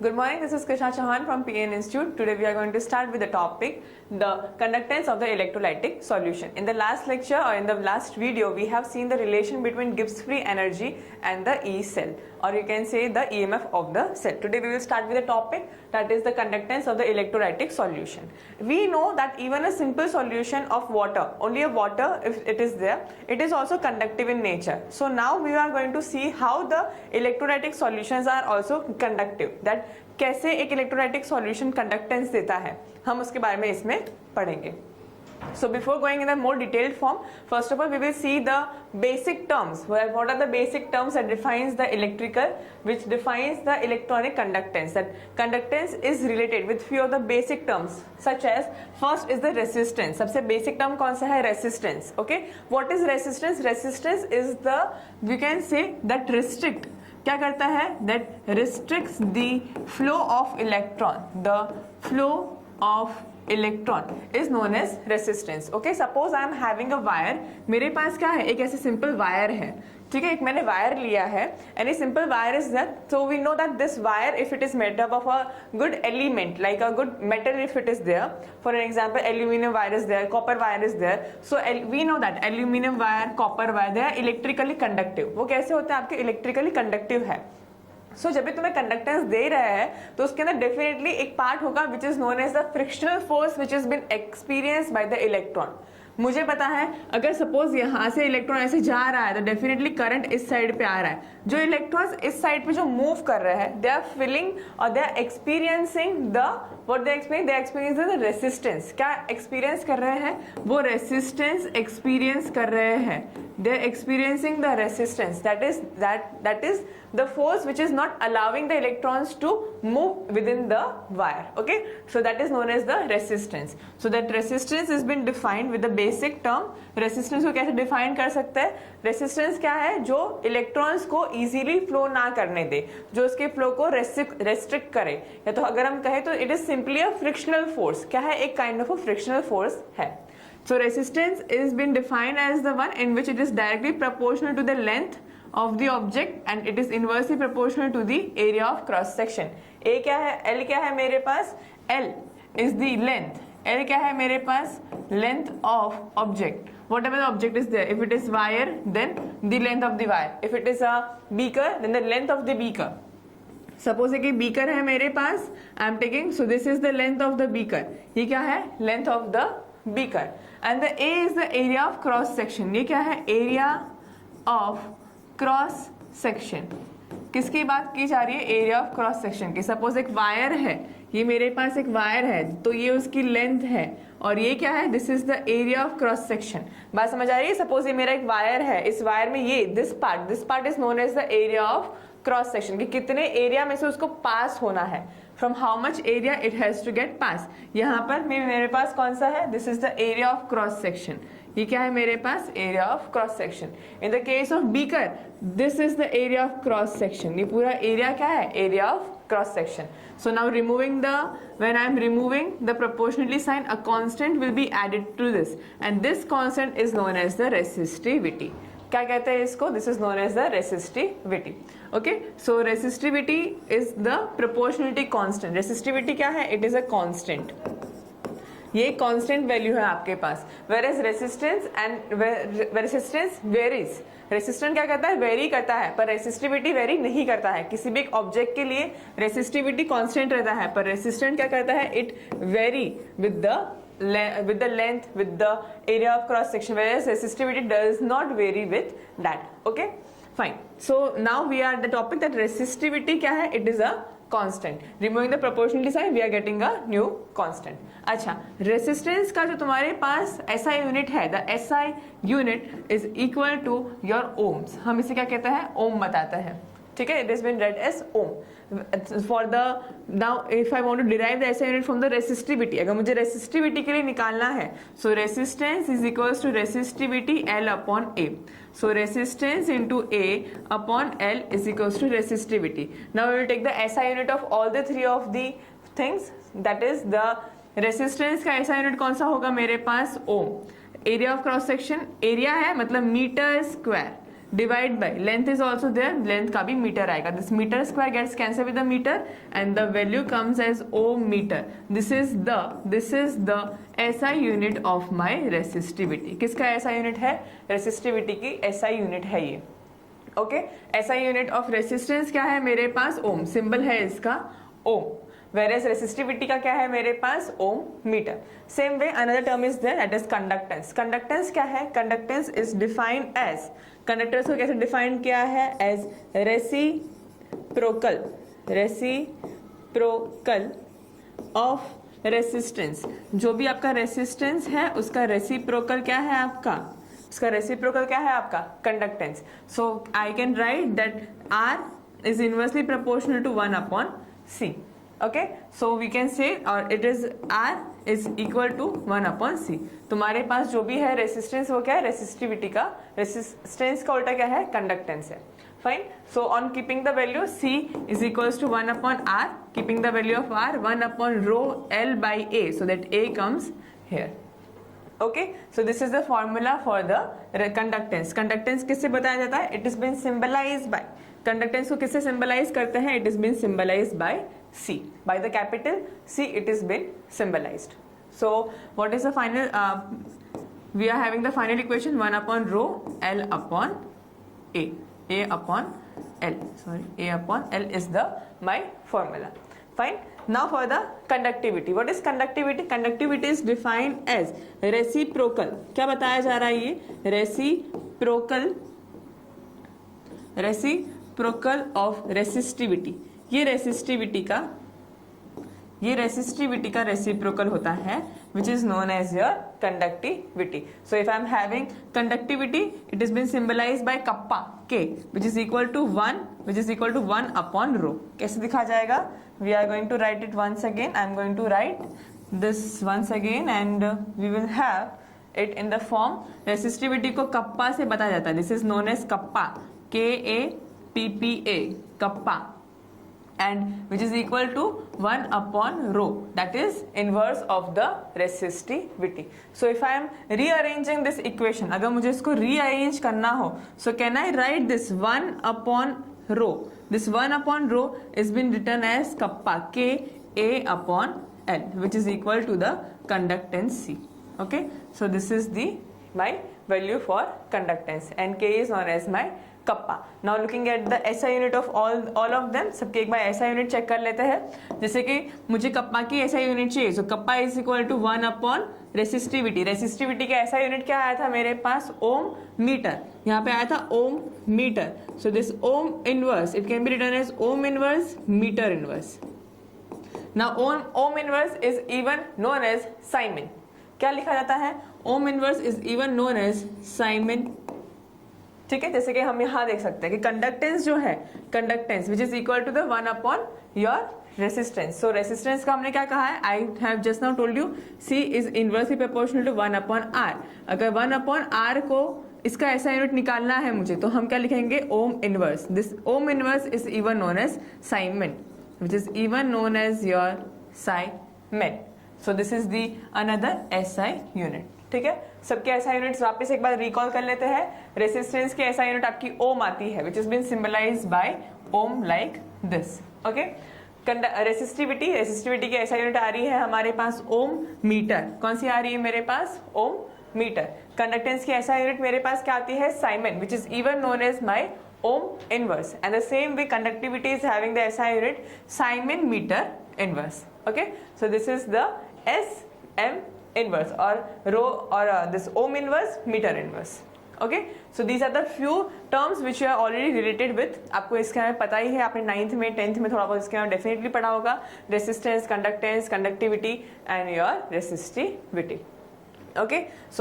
Good morning, this is Krishna Chauhan from PN Institute. Today we are going to start with the topic, the conductance of the electrolytic solution. In the last lecture or in the last video, we have seen the relation between Gibbs free energy and the E cell, or you can say the EMF of the cell. Today we will start with the topic that is the conductance of the electrolytic solution. We know that even a simple solution of water, only a water if it is there, it is also conductive in nature. So now we are going to see how the electrolytic solutions are also conductive. That कैसे एक electrolytic solution conductance देता है, हम उसके बारे में इसमें पढ़ेंगे. So before going in a more detailed form, first of all we will see the basic terms. What are the basic terms that defines the electrical, which defines the electronic conductance? That conductance is related with few of the basic terms, such as first is the resistance. सबसे basic term कौन सा है? Resistance. Okay, what is resistance? Resistance is the, we can say that restrict, क्या करता है? That restricts the flow of electron. The flow of electron is known as resistance. Okay, suppose I am having a wire. मेरे पास क्या है? एक ऐसे simple wire है, ठीक है. एक मैंने वायर लिया है and a simple wire is that. So we know that this wire, if it is made up of a good element like a good metal, if it is there, for an example aluminium wire is there, copper wire is there. So we know that aluminium wire, copper wire, they are electrically conductive. वो कैसे होते हैं? आपके electrically conductive है. सो जब भी तुम्हें conductance दे रहा है तो उसके अंदर डेफिनेटली एक पार्ट होगा which is known as the frictional force which is been experience by the electron. मुझे पता है अगर सपोज यहां से इलेक्ट्रॉन ऐसे जा रहा है तो डेफिनेटली करंट इस साइड पे आ रहा है. जो इलेक्ट्रॉन्स इस साइड पे जो मूव कर रहे हैं, दे आर फीलिंग और they are experiencing the what they experience the resistance. क्या एक्सपीरियंस कर रहे हैं? वो रेसिस्टेंस एक्सपीरियंस कर रहे हैं. They are experiencing the resistance. That is the force which is not allowing the electrons to move within the wire. Okay, so that is known as the resistance. So that resistance has been defined with the basic term. resistance को कैसे define कर सकते हैं? resistance क्या है? जो electrons को easily flow ना करने दे, जो उसके flow को restrict करे, या तो अगर हम कहें तो it is simply a frictional force. क्या है? एक kind of a frictional force है. So resistance is been defined as the one in which it is directly proportional to the length of the object and it is inversely proportional to the area of cross section. A क्या है? L क्या है मेरे पास? L is the length. L क्या है मेरे पास? Length of object. Whatever the object is there. If it is wire, then the length of the wire. If it is a beaker, then the length of the beaker. Suppose एक beaker है मेरे पास. I am taking, so this is the length of the beaker. ये क्या है? Length of the beaker. And the A is the area of cross section. ये क्या है? Area of cross section. किसकी बात की जा रही है? एरिया ऑफ क्रॉस सेक्शन की. सपोज एक वायर है, ये मेरे पास एक वायर है, तो ये उसकी लेंथ है और ये क्या है? This is the area of cross section. बात समझ आ रही है? सपोज ये मेरा एक वायर है, इस वायर में ये this part is known as the area of cross section. कि कितने एरिया में से उसको पास होना है, from how much area it has to get pass. यहाँ पर मेरे पास कौन सा है? This is the area of cross section. ये क्या है मेरे पास? Area of cross section. In the case of beaker, this is the area of cross section. ये पूरा एरिया क्या है? Area of cross section. So now when I am removing the proportionality sign, a constant will be added to this, and this constant is known as the resistivity. क्या कहते हैं इसको? This is known as the resistivity. Okay, so resistivity is the proportionality constant. Resistivity क्या है? It is a constant. ये constant value है आपके पास. Where is resistance and resistance varies. Resistance क्या करता है? वेरी करता है, पर रेसिस्टिविटी वेरी नहीं करता है. किसी भी एक ऑब्जेक्ट के लिए रेसिस्टिविटी कांस्टेंट रहता है, पर रेसिस्टेंट क्या करता है? It very with the length, with the area of cross section, whereas resistivity does not vary with that. Okay, fine. So now we are at the topic that resistivity क्या है? It is a constant. Removing the proportionality sign, we are getting a new constant. अच्छा, resistance का जो तुम्हारे पास SI unit है, the SI unit is equal to your ohms. हम इसे क्या कहते हैं? ओम बताता है. ठीक है, it has been read as ohm. For the now if I want to derive the SI unit from the resistivity, अगर मुझे resistivity के लिए निकालना है, so resistance is equals to resistivity L upon A. So resistance into A upon L is equals to resistivity. Now we will take the SI unit of all the three of the things. That is the resistance का SI unit कौन सा होगा मेरे पास? Ohm. Area of cross section, area है मतलब metre square. Divide by length is also there, length का भी मीटर आएगा. This metre square gets cancel with the metre and the value comes as ohm metre. This is the SI unit of my resistivity. किसका SI unit है? Resistivity की SI unit है ये. Okay, SI unit of resistance क्या है मेरे पास? ओम. Symbol है इसका ओम. Whereas resistivity का क्या है मेरे पास? Ohm metre. Same way another term is there, that is conductance. Conductance क्या है? Conductance is defined as, conductance को कैसे डिफाइन किया है? As reciprocal of resistance. जो भी आपका रेसिस्टेंस है उसका रेसिप्रोकल क्या है आपका? उसका रेसिप्रोकल क्या है आपका? Conductance. So I can write that R is inversely proportional to 1/C. Okay, so we can say or it is R is equal to 1/C. तुम्हारे पास जो भी है रेसिस्टेंस वो क्या है? रेसिस्टिविटी का. रेसिस्टेंस का उल्टा क्या है? कंडक्टेंस है. Fine. So on keeping the value C is equals to 1/R, keeping the value of R 1/ρ L by A, so that A comes here. Okay, so this is the formula for the conductance. Conductance किससे बताया जाता है? It is been symbolized by, conductance को किससे symbolize करते हैं? It is been symbolised by C, by the capital C it is been symbolized. So what is the final, we are having the final equation 1/ρ L upon A. A upon L is the my formula. Fine. Now for the conductivity. What is conductivity? Conductivity is defined as reciprocal. क्या बताया जा रहा है ये? reciprocal of resistivity. ये resistivity का reciprocal होता है which is known as your conductivity. So if I am having conductivity, it has been symbolized by kappa K, which is equal to 1/ρ. कैसे दिखा जाएगा? We are going to write it once again. I am going to write this once again and we will have it in the form. Resistivity को kappa से बताया जाता है. This is known as kappa, KAPPA, kappa, and which is equal to 1/ρ, that is inverse of the resistivity. So if I am rearranging this equation, अगर मुझे इसको rearrange करना हो, so can I write this 1/ρ? This 1/ρ is been written as kappa, KA/L, which is equal to the conductance C. Okay, so this is the my value for conductance and K is known as my kappa. Now looking at the SI unit of all of them. सबके एक बार SI unit check कर लेते हैं. जैसे कि मुझे kappa की SI unit चाहिए, so kappa is equal to 1/ resistivity. Resistivity का SI यूनिट क्या आया था मेरे पास? Ohm metre. यहाँ पे आया था ohm metre. So this ohm inverse, it can be written as ohm inverse metre inverse. Now ohm inverse is even known as siemens. क्या लिखा जाता है? Ohm inverse is even known as siemens. ठीक है, जैसे कि हम यहाँ देख सकते हैं कि कंडक्टेंस जो है, conductance which is equal to the 1/ your resistance. So resistance का हमने क्या कहा है? I have just now told you C is inversely proportional to 1/R. अगर 1/R को इसका ऐसा यूनिट निकालना है मुझे, तो हम क्या लिखेंगे? Ohm inverse. This ohm inverse is even known as siemens, which is even known as your siemens. So this is the another SI unit. ठीक है, सबके SI यूनिट्स वापस एक बार रिकॉल कर लेते हैं. रेसिस्टेंस की SI यूनिट आपकी ओम आती है, which is been symbolised by ohm like this. Okay, resistivity की SI यूनिट आ रही है हमारे पास ओम मीटर. कौन सी आ रही है मेरे पास? Ohm meter. कंडक्टेंस की SI यूनिट मेरे पास क्या आती है? Siemens, which is even known as my ohm inverse. And the same way conductivity is having the SI unit siemens meter inverse. Okay, so this is the SM inverse or rho or this ohm inverse meter inverse. Okay, so these are the few terms which you are already related with. आपको इसके बारे में पता ही है, आपने 9th में 10th में थोड़ा बहुत इसके बारे में डेफिनेटली पढ़ा होगा. Resistance, conductance, conductivity and your resistivity. Okay, so